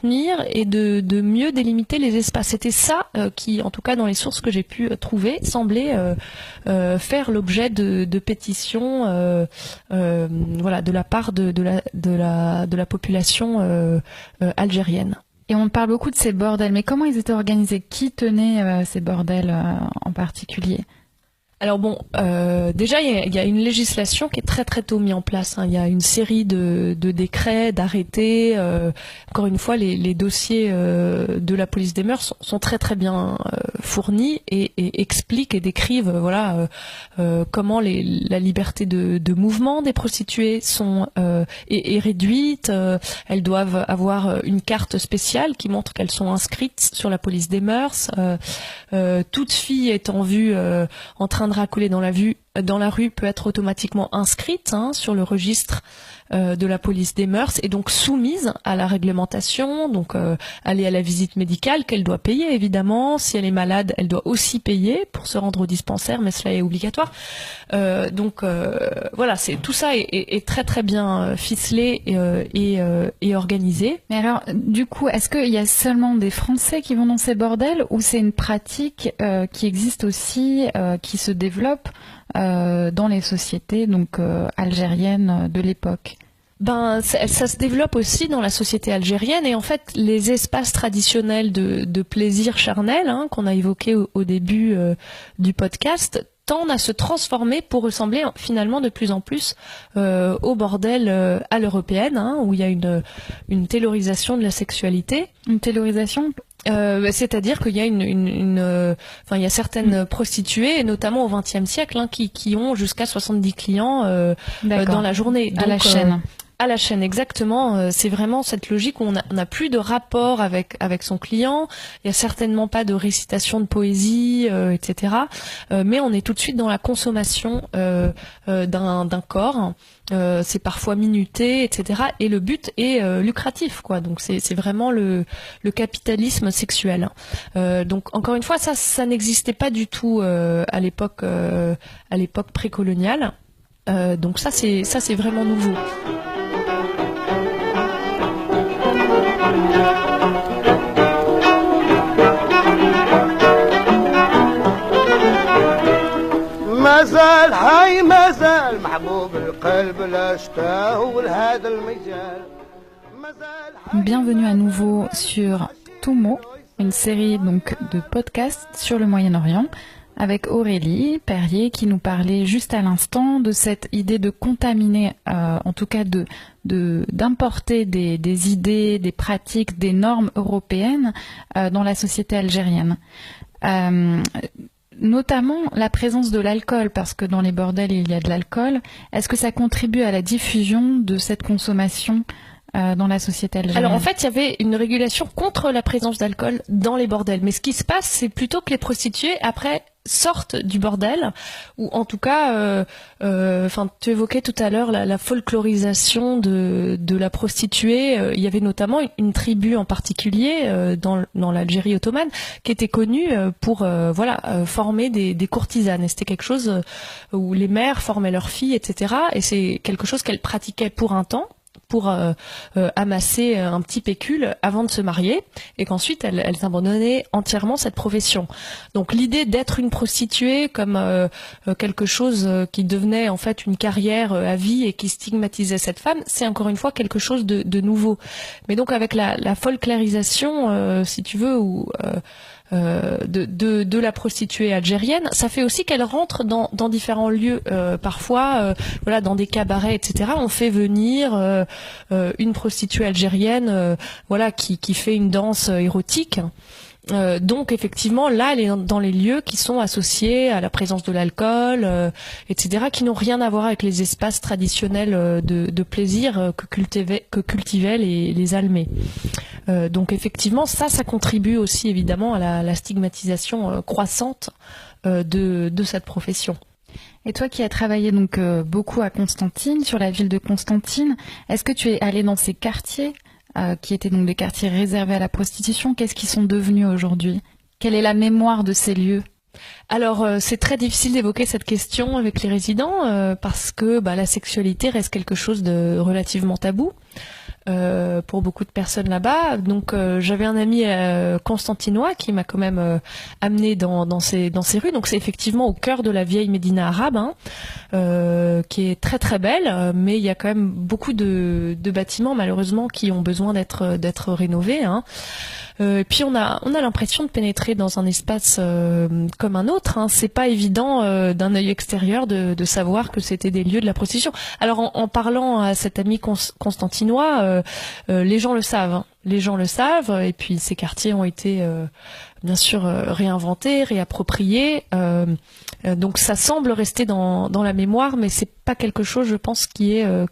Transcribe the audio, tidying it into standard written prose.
contenir et de mieux délimiter les espaces. C'était ça qui, en tout cas dans les sources que j'ai pu trouver, semblait faire l'objet de pétitions de la part de la population algérienne. Et on parle beaucoup de ces bordels, mais comment ils étaient organisés? Qui tenait ces bordels en particulier? Alors bon, déjà il y a une législation qui est très très tôt mise en place. Il y a une série de décrets, d'arrêtés. Encore une fois, les dossiers de la police des mœurs sont très très bien fournis et expliquent et décrivent comment la liberté de mouvement des prostituées est réduite. Elles doivent avoir une carte spéciale qui montre qu'elles sont inscrites sur la police des mœurs. Toute fille étant vue en train de racoler dans la rue peut être automatiquement inscrite sur le registre de la police des mœurs et donc soumise à la réglementation, donc aller à la visite médicale qu'elle doit payer évidemment. Si elle est malade, elle doit aussi payer pour se rendre au dispensaire, mais cela est obligatoire. Tout ça est très très bien ficelé et organisé. Mais alors, du coup, est-ce qu'il y a seulement des Français qui vont dans ces bordels ou c'est une pratique qui existe aussi, qui se développe dans les sociétés algériennes de l'époque? Ça se développe aussi dans la société algérienne et en fait les espaces traditionnels de plaisir charnel qu'on a évoqués au début du podcast tendent à se transformer pour ressembler finalement de plus en plus au bordel à l'européenne où il y a une taylorisation de la sexualité. Une taylorisation? C'est-à-dire qu'il y a il y a certaines prostituées, et notamment au XXe siècle, qui ont jusqu'à 70 clients dans la journée. Donc, à la chaîne. À la chaîne, exactement. C'est vraiment cette logique où on n'a plus de rapport avec son client. Il n'y a certainement pas de récitation de poésie, etc. Mais on est tout de suite dans la consommation d'un corps. C'est parfois minuté, etc. Et le but est lucratif, quoi. Donc c'est vraiment le capitalisme sexuel. Donc encore une fois, ça n'existait pas du tout à l'époque précoloniale. Donc ça c'est vraiment nouveau. مازال حي مازال محبوب القلب لا اشتاهوا لهذا المجال. Bienvenue à nouveau sur Toumo, une série de podcasts sur le Moyen-Orient avec Aurélie Perrier qui nous parlait juste à l'instant de cette idée de contaminer, en tout cas d'importer des idées, des pratiques, des normes européennes dans la société algérienne. Notamment la présence de l'alcool, parce que dans les bordels il y a de l'alcool. Est-ce que ça contribue à la diffusion de cette consommation dans la société algérienne? Alors en fait, il y avait une régulation contre la présence d'alcool dans les bordels. Mais ce qui se passe, c'est plutôt que les prostituées, après, sortent du bordel, ou en tout cas, tu évoquais tout à l'heure la folklorisation de la prostituée. Il y avait notamment une tribu en particulier dans l'Algérie ottomane qui était connue pour former des courtisanes. Et c'était quelque chose où les mères formaient leurs filles, etc. Et c'est quelque chose qu'elles pratiquaient pour un temps, pour amasser un petit pécule avant de se marier, et qu'ensuite elles abandonnaient entièrement cette profession. Donc l'idée d'être une prostituée comme quelque chose qui devenait en fait une carrière à vie et qui stigmatisait cette femme, c'est encore une fois quelque chose de nouveau. Mais donc avec la folklorisation, si tu veux, ou de la prostituée algérienne, ça fait aussi qu'elle rentre dans différents lieux, parfois dans des cabarets, etc. On fait venir une prostituée algérienne qui fait une danse érotique. Donc effectivement là elle est dans les lieux qui sont associés à la présence de l'alcool, etc., qui n'ont rien à voir avec les espaces traditionnels de plaisir que cultivaient les Almés. Donc effectivement ça contribue aussi évidemment à la stigmatisation croissante de cette profession. Et toi qui as travaillé donc beaucoup à Constantine, sur la ville de Constantine, est-ce que tu es allé dans ces quartiers qui étaient donc des quartiers réservés à la prostitution? Qu'est-ce qu'ils sont devenus aujourd'hui? Quelle est la mémoire de ces lieux? Alors c'est très difficile d'évoquer cette question avec les résidents parce que la sexualité reste quelque chose de relativement tabou. pour beaucoup de personnes là-bas. Donc j'avais un ami constantinois qui m'a quand même amené dans ces rues. Donc c'est effectivement au cœur de la vieille Médina arabe, hein, qui est très très belle, mais il y a quand même beaucoup de bâtiments malheureusement qui ont besoin d'être rénovés, hein. Puis on a l'impression de pénétrer dans un espace comme un autre, hein. C'est pas évident d'un œil extérieur de savoir que c'était des lieux de la prostitution. Alors en parlant à cet ami constantinois, les gens le savent, hein. Les gens le savent, et puis ces quartiers ont été bien sûr réinventés, réappropriés. Donc ça semble rester dans la mémoire, mais c'est pas quelque chose, je pense, qui est